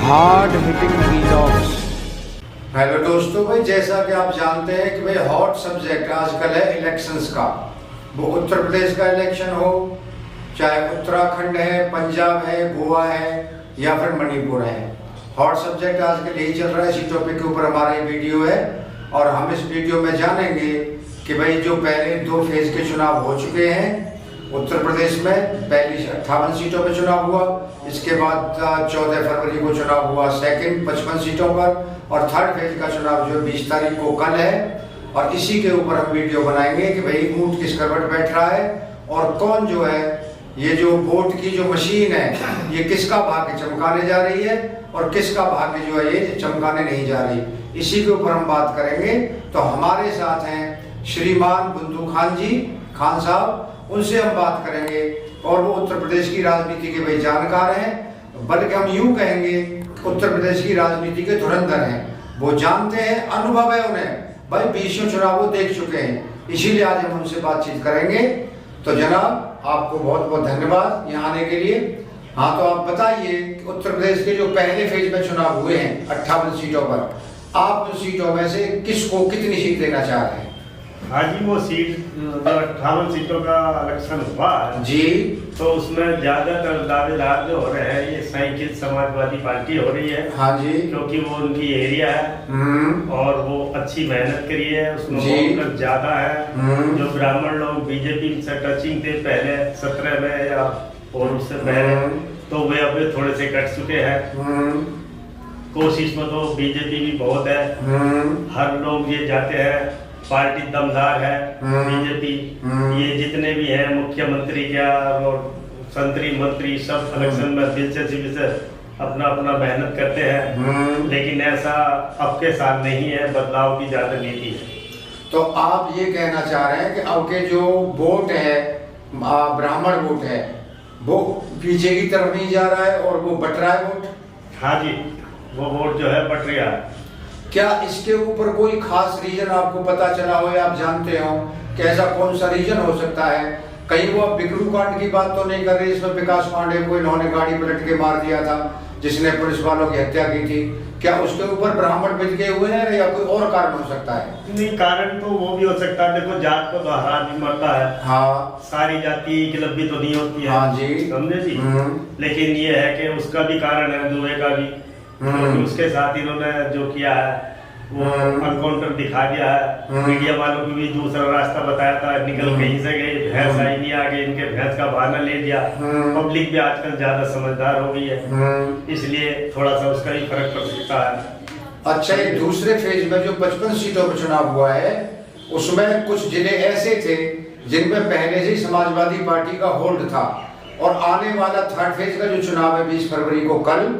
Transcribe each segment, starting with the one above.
Hard hitting vlogs. Hello दोस्तों, भाई जैसा कि आप जानते हैं कि भाई हॉट सब्जेक्ट आजकल है इलेक्शंस का। वो उत्तर प्रदेश का इलेक्शन हो, चाहे उत्तराखंड है, पंजाब है, गोवा है या फिर मणिपुर है, हॉट सब्जेक्ट आजकल यही चल रहा है। इसी टॉपिक के ऊपर हमारा ये वीडियो है और हम इस वीडियो में जानेंगे कि भाई जो पहले 2 फेज के चुनाव हो चुके हैं उत्तर प्रदेश में, पहली 58 सीटों पर चुनाव हुआ, इसके बाद 14 फरवरी को चुनाव हुआ सेकंड 55 सीटों पर, और थर्ड फेज का चुनाव जो 20 तारीख को कल है। और इसी के ऊपर हम वीडियो बनाएंगे कि भाई ऊंट किस करवट बैठ रहा है और कौन जो है ये जो वोट की जो मशीन है ये किसका भाग्य चमकाने जा रही है और किसका भाग्य जो है ये चमकाने नहीं जा रही। इसी के ऊपर हम बात करेंगे। तो हमारे साथ हैं श्रीमान बुंदू खान साहब, उनसे हम बात करेंगे और वो उत्तर प्रदेश की राजनीति के भाई जानकार हैं, बल्कि हम यूं कहेंगे उत्तर प्रदेश की राजनीति के धुरंधर हैं। वो जानते हैं, अनुभव है उन्हें, भाई 20 चुनाव वो देख चुके हैं, इसीलिए आज हम उनसे बातचीत करेंगे। तो जनाब आपको बहुत बहुत धन्यवाद यहाँ आने के लिए। हाँ, तो आप बताइए उत्तर प्रदेश के जो पहले फेज में चुनाव हुए हैं 58 सीटों पर, आप उन सीटों में से किसको कितनी सीट देना चाह रहे हैं? हाँ जी, वो सीट जो 58 सीटों का इलेक्शन हुआ जी, तो उसमें ज्यादातर दावेदार जो हो रहे हैं ये संयुक्त समाजवादी पार्टी हो रही है। हाँ जी, क्योंकि वो उनकी एरिया है और वो अच्छी मेहनत करी है, उसमें वोट ज्यादा है। जो ब्राह्मण लोग बीजेपी से टचिंग थे पहले 17 में या और उससे पहले, तो वे अब थोड़े से कट चुके हैं। कोशिश में तो बीजेपी भी बहुत है, हर लोग ये जाते हैं, पार्टी दमदार है बीजेपी। ये जितने भी हैं मुख्यमंत्री क्या और संतरी मंत्री सब इलेक्शन में दिलचस्पी से अपना अपना मेहनत करते हैं, लेकिन ऐसा अब के साथ नहीं है, बदलाव की ज्यादा नीति है। तो आप ये कहना चाह रहे हैं कि अब के जो वोट है ब्राह्मण वोट है वो पीछे की तरफ नहीं जा रहा है और वो बट रहा है वोट? हाँ जी, वो वोट जो है बट रहा है। क्या इसके ऊपर कोई खास रीजन आपको पता चला हो या आप जानते हो कि ऐसा कौन सा रीजन हो सकता है? कहीं वो बिकरू कांड की बात तो नहीं कर रहे, इसमें विकास पांडे को इन्होंने गाड़ी पलट के मार दिया था जिसने पुलिस वालों की हत्या की थी, क्या उसके ऊपर ब्राह्मण बिक हुए हैं या कोई और कारण हो सकता है? नहीं, कारण तो वो भी हो सकता है। देखो, जात को तो हर आदमी मरता है, हाँ, सारी जाति एकलव्य तो नहीं होती है। हाँ जी, समझे जी। लेकिन ये है कि उसका भी कारण है, दुबे का भी, क्योंकि उसके साथ इन्होंने जो किया है वो एनकाउंटर दिखा दिया है। मीडिया वालों को भी दूसरा रास्ता बताया था, निकल कहीं से गए, भैंस आई नहीं आगे, इनके भैंस का बहाना ले दिया। पब्लिक भी आजकल ज्यादा समझदार हो गई है, इसलिए थोड़ा सा उसका ही फर्क पड़ सकता है। अच्छा, ये दूसरे फेज में जो 55 सीटों पर चुनाव हुआ है उसमें कुछ जिले ऐसे थे जिनमें पहले से ही समाजवादी पार्टी का होल्ड था, और आने वाला थर्ड फेज का जो चुनाव है 20 फरवरी को कल,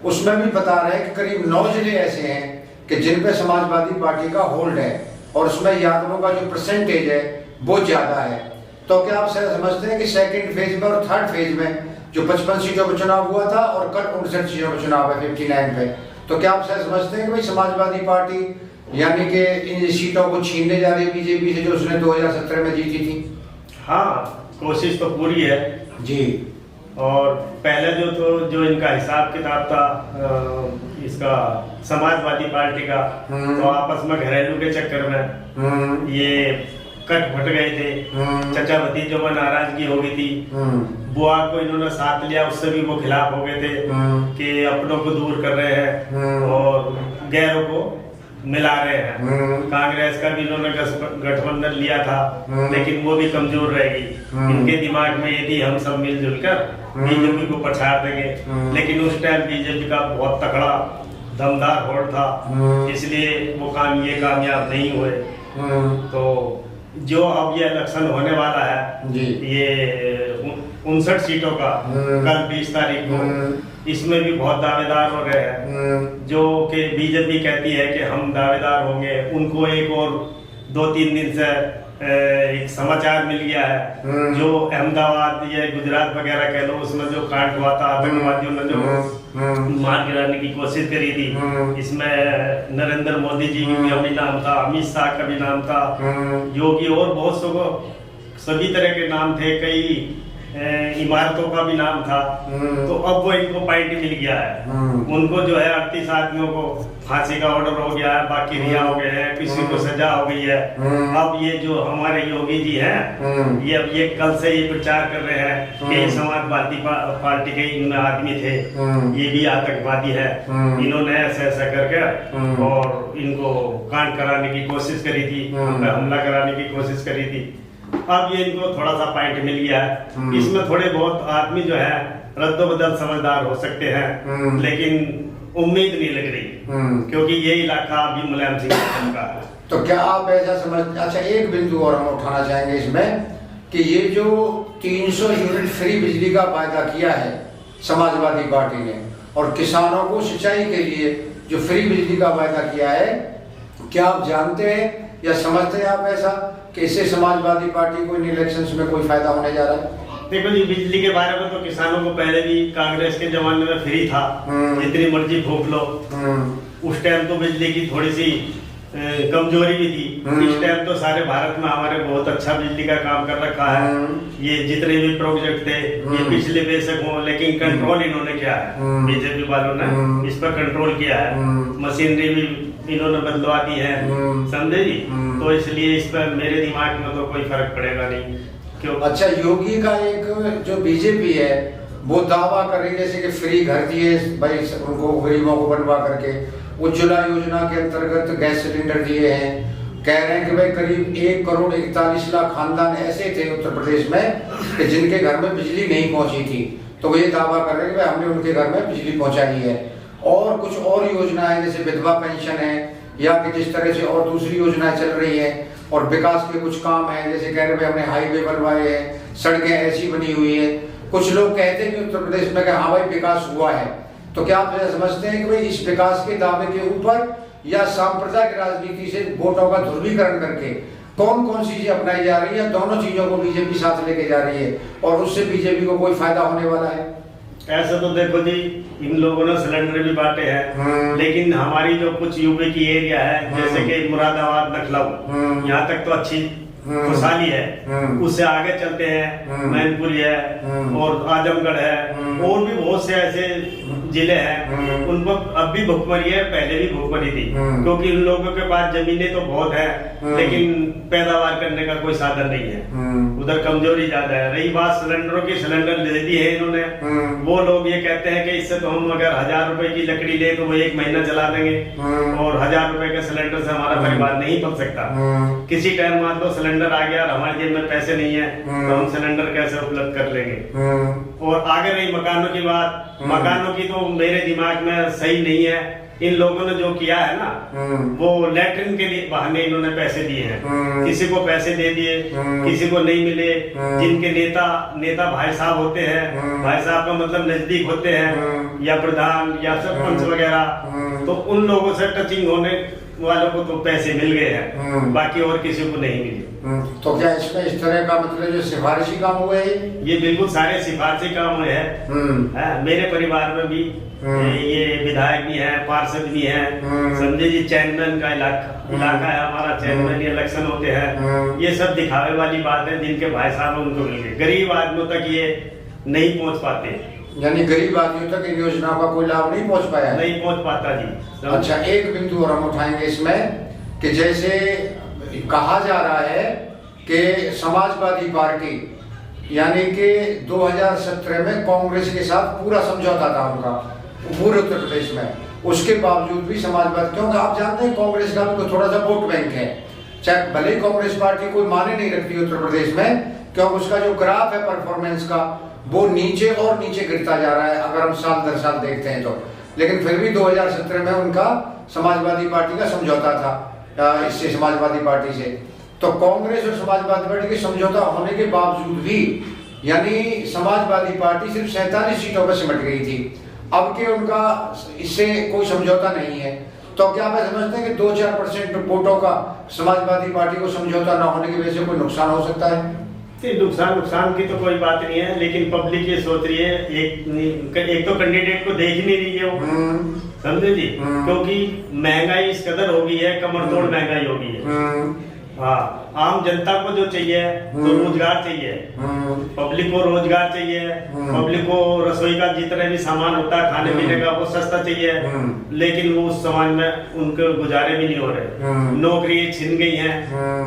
उसमें भी बता रहे हैं कि करीब 9 जिले ऐसे हैं कि जिन पे समाजवादी पार्टी का होल्ड है और उसमें यादवों का जो परसेंटेज है वो ज्यादा है। तो क्या आप समझते हैं कि सेकंड फेज में और थर्ड फेज में जो 55 सीटों पर चुनाव हुआ था और कल 59 सीटों पर चुनाव है 59 पे, तो क्या आप समझते हैं कि भाई समाजवादी पार्टी यानी कि इन सीटों को छीनने जा रही है बीजेपी से जो उसने 2017 में जीती थी? हाँ, कोशिश तो पूरी है जी। और पहले जो इनका हिसाब किताब था इसका समाजवादी पार्टी का, तो आपस में घरेलू के चक्कर में ये कट फट गए थे। चचा भतीजों में नाराजगी हो गई थी, बुआ को इन्होंने साथ लिया, उससे भी वो खिलाफ हो गए थे कि अपनों को दूर कर रहे हैं और गैरों को मिला रहे हैं। कांग्रेस का भी इन्होंने गठबंधन लिया था, लेकिन वो भी कमजोर रहेगी। इनके दिमाग में यदि हम सब मिलजुल कर बीजेपी को पछाड़ देंगे, लेकिन उस टाइम बीजेपी का बहुत तकड़ा दमदार होड़ था, इसलिए वो ये कामयाब नहीं हुए। तो जो अब ये इलेक्शन होने वाला है ये 59 सीटों का कल 20 तारीख को, इसमें भी बहुत दावेदार हो रहे हैं। जो कि बीजेपी कहती है कि हम दावेदार होंगे, उनको एक और 2-3 दिन से एक समाचार मिल गया है जो अहमदाबाद या गुजरात वगैरह कह लो, उसमें जो कांड हुआ था, आतंकवादियों ने जो मार गिराने की कोशिश करी थी, इसमें नरेंद्र मोदी जी का भी नाम था, अमित शाह का भी नाम था, योगी और बहुत सभी तरह के नाम थे। कई इमारतों का भी नाम था, तो अब वो इनको पॉइंट मिल गया है। उनको जो है 38 आदमियों को फांसी का ऑर्डर हो गया है, बाकी रिहा हो गए हैं, किसी को सजा हो गई है। अब ये जो हमारे योगी जी हैं, ये अब ये कल से ये प्रचार कर रहे हैं कि समाजवादी पार्टी के इनमें आदमी थे, ये भी आतंकवादी है, इन्होंने ऐसा करके और इनको कांड कराने की कोशिश करी थी, हमला कराने की कोशिश करी थी। अब ये इनको थोड़ा सा पॉइंट मिल गया है। इसमें थोड़े बहुत आदमी जो है रद्दोबदल समझदार हो सकते हैं, लेकिन उम्मीद नहीं लग रही, क्योंकि ये इलाका अभी मुलायम सिंह का है। तो क्या आप ऐसा समझ, अच्छा एक बिंदु और हम उठाना चाहेंगे इसमें कि ये जो 300 यूनिट फ्री बिजली का वायदा किया है समाजवादी पार्टी ने, और किसानों को सिंचाई के लिए जो फ्री बिजली का वायदा किया है, क्या आप जानते हैं या समझते हैं आप ऐसा कि इससे समाजवादी पार्टी को इन इलेक्शंस में कोई फायदा होने जा रहा है? देखो जी, बिजली के बारे में तो किसानों को पहले भी कांग्रेस के जमाने में फ्री था, जितनी मर्जी फूक लो। उस टाइम तो बिजली की थोड़ी सी कमजोरी भी थी। इस टाइम तो सारे भारत में हमारे बहुत अच्छा बिजली का काम कर रखा है। ये जितने भी प्रोजेक्ट थे ये पिछले बेशक हो, लेकिन कंट्रोल इन्होंने किया है, बीजेपी वालों ने इस पर कंट्रोल किया है। मशीनरी भी इन्होंने बदलवा दी है, समझे जी। तो इसलिए इस पर मेरे दिमाग में तो कोई फर्क पड़ेगा नहीं। क्यों? अच्छा, योगी का एक जो बीजेपी है वो दावा कर रही है जैसे कि फ्री घर दिए भाई उनको, गरीबों को बनवा करके, उज्ज्वला योजना के अंतर्गत गैस सिलेंडर दिए हैं। कह रहे हैं कि भाई करीब 1 करोड़ 41 लाख खानदान ऐसे थे उत्तर प्रदेश में कि जिनके घर में बिजली नहीं पहुंची थी, तो वो ये दावा कर रहे हैं कि भाई हमने उनके घर में बिजली पहुंचाई है। और कुछ और योजनाएं जैसे विधवा पेंशन है, या कि जिस तरह से और दूसरी योजनाएं चल रही है, और विकास के कुछ काम है, जैसे कह रहे हैं हमने हाईवे बनवाए हैं, सड़कें ऐसी बनी हुई है। कुछ लोग कहते हैं कि उत्तर प्रदेश में हाँ भाई विकास हुआ है। तो क्या आप समझते हैं कि भाई इस विकास के दावे के ऊपर या सांप्रदायिक राजनीति से वोटों का ध्रुवीकरण करके कौन कौन सी चीजें अपनाई जा रही है, दोनों चीजों को बीजेपी साथ लेके जा रही है, और उससे बीजेपी को कोई फायदा होने वाला है? ऐसा तो देखो जी, इन लोगों ने सिलेंडर भी बांटे हैं, लेकिन हमारी जो कुछ यूपी की एरिया है, जैसे कि मुरादाबाद, लखनऊ, यहाँ तक तो अच्छी खुशहाली है। उससे आगे चलते हैं मैनपुरी है और आजमगढ़ है, और भी बहुत से ऐसे जिले हैं, उन पर अब भी भुखमरी है, पहले भी भुखमरी थी, क्योंकि उन लोगों के पास जमीनें तो बहुत है, लेकिन पैदावार करने का कोई साधन नहीं है, उधर कमजोरी ज्यादा है। रही बात सिलेंडरों की, सिलेंडर दे दी है इन्होंने। वो लोग ये कहते हैं कि इससे तो हम अगर 1000 रुपए की लकड़ी ले तो वो 1 महीना चला देंगे, और 1000 रुपए के सिलेंडर से हमारा परिवार नहीं पल सकता। किसी टाइम मान लो सिलेंडर आ गया और हमारे जेब में पैसे नहीं है, तो हम सिलेंडर कैसे उपलब्ध कर लेंगे? और आगे रही मकानों की बात, मकानों की तो मेरे दिमाग में सही नहीं है। इन लोगों ने जो किया है ना, वो लैट्रिन के लिए बहाने इन्होंने पैसे दिए हैं, किसी को पैसे दे दिए, किसी को नहीं मिले। जिनके नेता भाई साहब होते हैं, भाई साहब का मतलब नजदीक होते हैं, या प्रधान या सरपंच वगैरह, तो उन लोगों से टचिंग होने वालों को तो पैसे मिल गए हैं, बाकी और किसी को नहीं मिले। तो क्या इसमें इस तरह का मतलब जो सिफारिशी काम हुए है? ये बिल्कुल सारे सिफारिशी काम हुए हैं। मेरे परिवार में भी ये विधायक भी हैं, पार्षद भी हैं, समझे जी। चेयरमैन का इलाका है हमारा, चेयरमैन इलेक्शन होते हैं। ये सब दिखावे वाली बात है, जिनके भाई साहब उनको मिल गए। गरीब आदमियों तक ये नहीं पहुंच पाते, यानी गरीब आदमियों तक इन योजनाओं का कोई लाभ नहीं पहुंच पाया है? नहीं पहुंच पाता जी। अच्छा, एक बिंदु और हम उठाएंगे इसमें कि जैसे कहा जा रहा है कि समाजवादी पार्टी यानी कि 2017 में कांग्रेस के साथ पूरा समझौता था उनका पूरे उत्तर प्रदेश में, उसके बावजूद भी समाजवादी, क्योंकि आप जानते हैं कांग्रेस का भी थोड़ा सा वोट बैंक है, चाहे भले ही कांग्रेस पार्टी कोई माने नहीं रखती उत्तर प्रदेश में, क्योंकि उसका जो ग्राफ है परफॉर्मेंस का वो नीचे और नीचे गिरता जा रहा है अगर हम साल दर साल देखते हैं तो। लेकिन फिर भी 2017 में उनका समाजवादी पार्टी का समझौता था इससे, समाजवादी पार्टी से। तो कांग्रेस और समाजवादी पार्टी के समझौता होने के बावजूद भी यानी समाजवादी पार्टी सिर्फ 47 सीटों पर सिमट गई थी। अब के उनका इससे कोई समझौता नहीं है, तो क्या आप समझते हैं कि 2-4% वोटों का समाजवादी पार्टी को समझौता न होने की वजह से कोई नुकसान हो सकता है? नुकसान की तो कोई बात नहीं है, लेकिन पब्लिक ये सोच रही है, एक तो कैंडिडेट को देख नहीं रही है वो, समझे जी। क्योंकि महंगाई इस कदर हो गई है, कमर तोड़ महंगाई हो गई है। हाँ, आम जनता को जो चाहिए तो रोजगार चाहिए, पब्लिक को रोजगार चाहिए, पब्लिक को रसोई का जितने भी सामान होता है खाने पीने का वो सस्ता चाहिए, लेकिन वो उस समाज में उनके गुजारे भी नहीं हो रहे। नौकरी छिन गई है,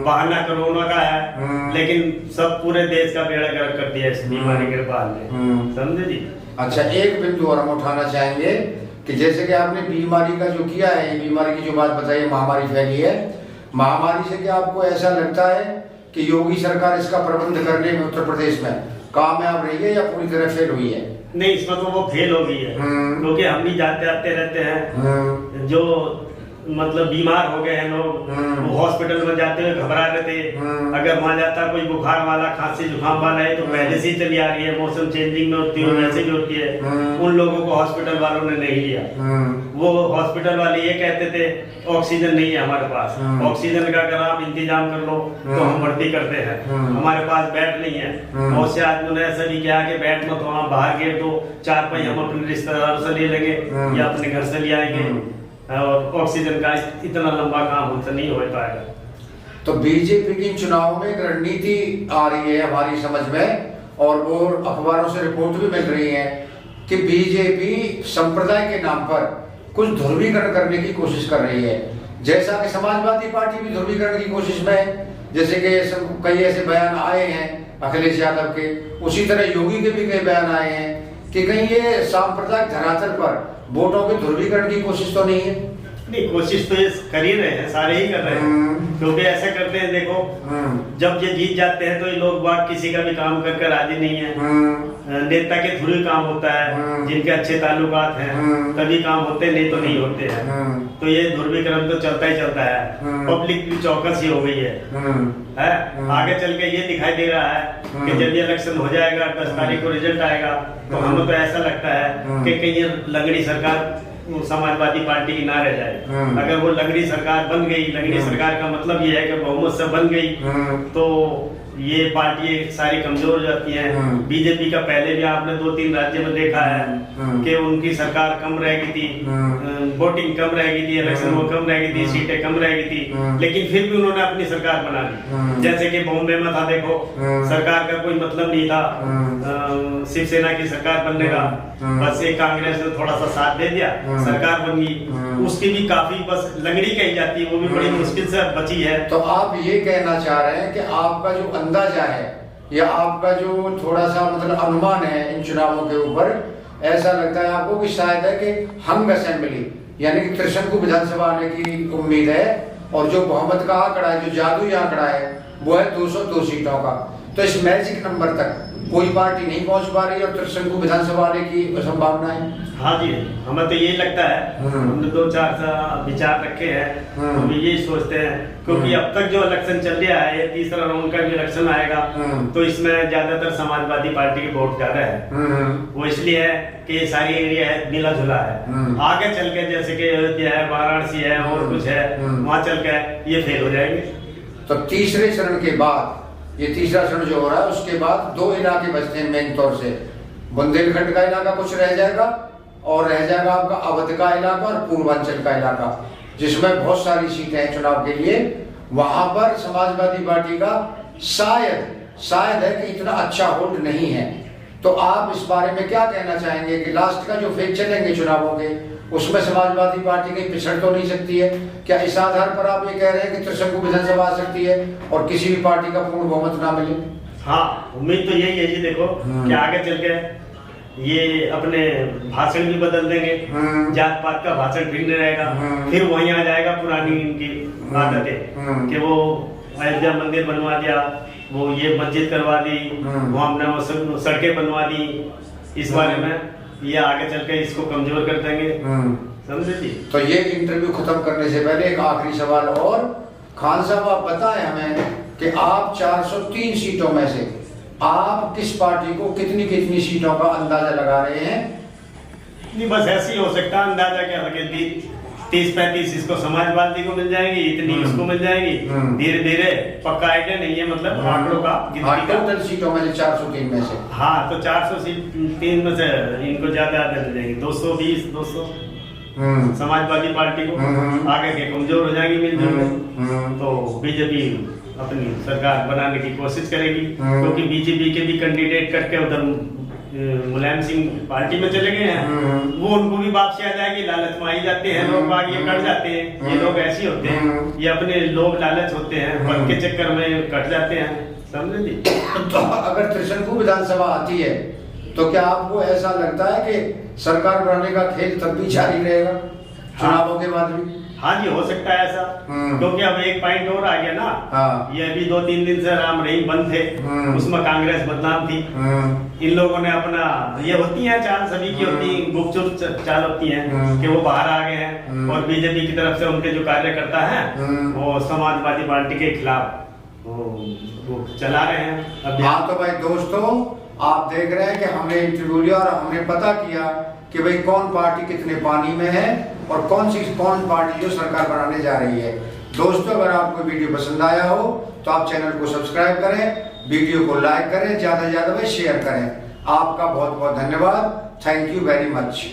बहाना कोरोना का है, लेकिन सब पूरे देश का बेड़ा गर्क कर दिया इस बीमारी के बाद में, समझे जी। अच्छा, एक बिंदु और हम उठाना चाहेंगे कि जैसे कि आपने बीमारी का जो किया है, ये बीमारी की जो बात बताई, महामारी फैली है, महामारी से क्या आपको ऐसा लगता है कि योगी सरकार इसका प्रबंध करने में उत्तर प्रदेश में कामयाब रही है या पूरी तरह फेल हुई है? नहीं, इसमें तो वो फेल हो गई है, क्योंकि हम भी जाते आते रहते हैं, जो मतलब बीमार हो गए हैं लोग, वो हॉस्पिटल में जाते हुए घबरा रहे थे, अगर वहां जाता कोई बुखार वाला, खांसी जुकाम वाला है तो पहले से ही चली आ रही है, मौसम चेंजिंग में होती है वैसे भी होती है, उन लोगों को हॉस्पिटल वालों ने नहीं लिया। वो हॉस्पिटल वाले ये कहते थे ऑक्सीजन नहीं है हमारे पास, ऑक्सीजन का अगर आप इंतजाम कर लो तो हम भर्ती करते हैं, हमारे पास बेड नहीं है। बहुत से आदमियों ने ऐसा भी किया कि बेड में तो हम बाहर गेट दो, 4 पहिए हम अपने रिश्तेदारों से ले लेंगे या अपने घर से ले आएंगे, और ऑक्सीजन का इतना लंबा काम हमसे नहीं हो पाएगा। तो बीजेपी की चुनाव में एक रणनीति आ रही है हमारी समझ में, और वो अखबारों से रिपोर्ट भी मिल रही है कि बीजेपी संप्रदाय के नाम पर कुछ ध्रुवीकरण करने की कोशिश कर रही है, जैसा कि समाजवादी पार्टी भी ध्रुवीकरण की कोशिश में है, जैसे कि कई ऐसे बयान आए हैं अखिलेश यादव के, उसी तरह योगी के भी कई बयान आए हैं कि कहीं ये सांप्रदायिक धरातल पर वोटों के ध्रुवीकरण की कोशिश तो नहीं है? नहीं, कोशिश तो ये कर ही रहे हैं, सारे ही कर रहे हैं, क्योंकि ऐसा करते हैं, देखो जब ये जीत जाते हैं तो ये लोग बात किसी का भी काम करके राजी नहीं है, नेता के थ्रू ही काम होता है, जिनके अच्छे ताल्लुकात हैं तभी काम होते, नहीं तो नहीं होते हैं, तो ये ध्रुवीकरण तो चलता ही चलता है। पब्लिक भी चौकस ही हो गई है, आगे चल के ये दिखाई दे रहा है कि जब ये इलेक्शन हो जाएगा, 10 तारीख को रिजल्ट आएगा, तो हमें तो ऐसा लगता है कि कहीं लंगड़ी सरकार समाजवादी पार्टी की ना रह जाए। अगर वो लंगड़ी सरकार बन गई, लंगड़ी सरकार का मतलब ये है कि बहुमत से बन गई, तो ये पार्टी सारी कमजोर हो जाती हैं। बीजेपी का पहले भी आपने 2-3 राज्य में देखा है कि उनकी सरकार कम रह गई थी, वोटिंग कम रह गई थी, इलेक्शन वो कम रह गई थी, सीटें कम रह गई थी, लेकिन फिर भी उन्होंने अपनी सरकार बना ली। जैसे कि बॉम्बे में था, देखो सरकार का कोई मतलब नहीं था शिवसेना की सरकार बनने का, बस एक कांग्रेस ने थोड़ा सा साथ दे दिया, सरकार बन गई, उसकी भी काफी बस लंगड़ी कही जाती है, वो भी बड़ी मुश्किल से बची है। तो आप ये कहना चाह रहे हैं कि आपका जो अंदाजा है या आपका जो थोड़ा सा मतलब अनुमान है इन चुनावों के ऊपर, ऐसा लगता है आपको कि शायद है कि हंग असेंबली यानी कि त्रिशंकु विधानसभा आने की उम्मीद है, और जो बहुमत का आंकड़ा है, जो जादुई आंकड़ा है, वो है 202 सीटों का। तो इस मैजिक नंबर तक कोई पार्टी नहीं पहुंच पा रही और त्रिशंकु विधानसभा आने की संभावना है। हाँ जी, हमें तो यही लगता है, हमने 2-4 विचार रखे हैं, हम यही सोचते हैं, क्योंकि अब तक जो इलेक्शन चल रहा है, ये तीसरा राउंड का भी इलेक्शन आएगा, तो इसमें ज्यादातर समाजवादी पार्टी के वोट ज्यादा है। वो इसलिए है कि ये सारी एरिया है मिला जुला है, आगे चल के जैसे कि अयोध्या है, वाराणसी है और कुछ है, वहाँ चल के ये फेल हो जाएंगे। तो तीसरे चरण के बाद, ये तीसरा चरण जो हो रहा है, उसके बाद 2 इलाके बचते हैं मेन तौर से, बुंदेलखंड का इलाका कुछ रह जाएगा और रह जाएगा आपका अवध का इलाका और पूर्वांचल का इलाका, जिसमें बहुत सारी सीटें हैं चुनाव के लिए। वहां पर समाजवादी पार्टी का शायद है कि इतना अच्छा होल्ड नहीं है। तो आप इस बारे में क्या कहना चाहेंगे कि लास्ट का जो फेज चलेंगे चुनावों के, उसमें समाजवादी पार्टी कहीं पिछड़ तो नहीं सकती है? क्या इस आधार पर आप ये कह रहे हैं कि त्रिशंकु विधानसभा आ सकती है और किसी भी पार्टी का पूर्ण बहुमत ना मिले? हाँ, उम्मीद तो यही है जी। देखो कि आगे चल के ये अपने भाषण भी बदल देंगे, जात पात का भाषण फिर नहीं रहेगा, फिर वहीं आ जाएगा पुरानी इनकी आदतें कि वो अयोध्या मंदिर बनवा दिया, वो ये मस्जिद करवा दी, वो हमने वो सड़कें बनवा दी। इस बारे में ये आगे चल के इसको कमजोर कर देंगे, समझे जी। तो ये इंटरव्यू खत्म करने से पहले एक आखिरी सवाल और, खान साहब आप बताएं हमें कि आप 403 सीटों में से आप किस पार्टी को कितनी कितनी सीटों का अंदाजा लगा रहे हैं? नहीं, बस ऐसे ही हो सकता है अंदाजा, क्या लगे 30-35 इसको समाजवादी को मिल जाएंगी, इतनी इसको मिल जाएंगी, धीरे धीरे, पक्का आइडिया नहीं है मतलब आंकड़ों का। टोटल सीटों में से 403 में से, हाँ, तो 403 में से इनको ज्यादा मिल जाएंगी, 220-200 समाजवादी पार्टी को, आगे के कमजोर हो जाएंगी मिलजुल, तो बीजेपी अपनी सरकार बनाने की कोशिश करेगी, क्योंकि बीजेपी के भी कैंडिडेट करके उधर मुलायम सिंह पार्टी में चले गए हैं। वो उनको भी वापसी आ जाएगी, लालच में आई जाते हैं लोग, बाग ये कट जाते हैं। ये लोग ऐसे होते हैं, ये अपने लोग लालच होते हैं, पद के चक्कर में कट जाते हैं, समझे जी। तो अगर त्रिशंकु विधानसभा आती है तो क्या आपको ऐसा लगता है कि सरकार बनाने का खेल तब भी जारी रहेगा चुनावों के बाद भी? हाँ जी, हो सकता है ऐसा, क्योंकि अब एक पॉइंट और आ गया ना। हाँ। ये अभी 2-3 दिन से राम रहीम बंद थे, उसमें कांग्रेस बदनाम थी। इन लोगों ने अपना, ये होती है चाल, सभी की होती है, गुपचुप चाल होती है कि वो बाहर आ गए हैं और बीजेपी की तरफ से उनके जो कार्यकर्ता हैं वो समाजवादी पार्टी के खिलाफ वो चला रहे हैं। हाँ तो भाई दोस्तों, आप देख रहे हैं कि हमने इंटरव्यू लिया और हमने पता किया कि भाई कौन पार्टी कितने पानी में है और कौन पार्टी जो सरकार बनाने जा रही है। दोस्तों, अगर आपको वीडियो पसंद आया हो तो आप चैनल को सब्सक्राइब करें, वीडियो को लाइक करें, ज्यादा से ज्यादा शेयर करें। आपका बहुत बहुत धन्यवाद। Thank you very much.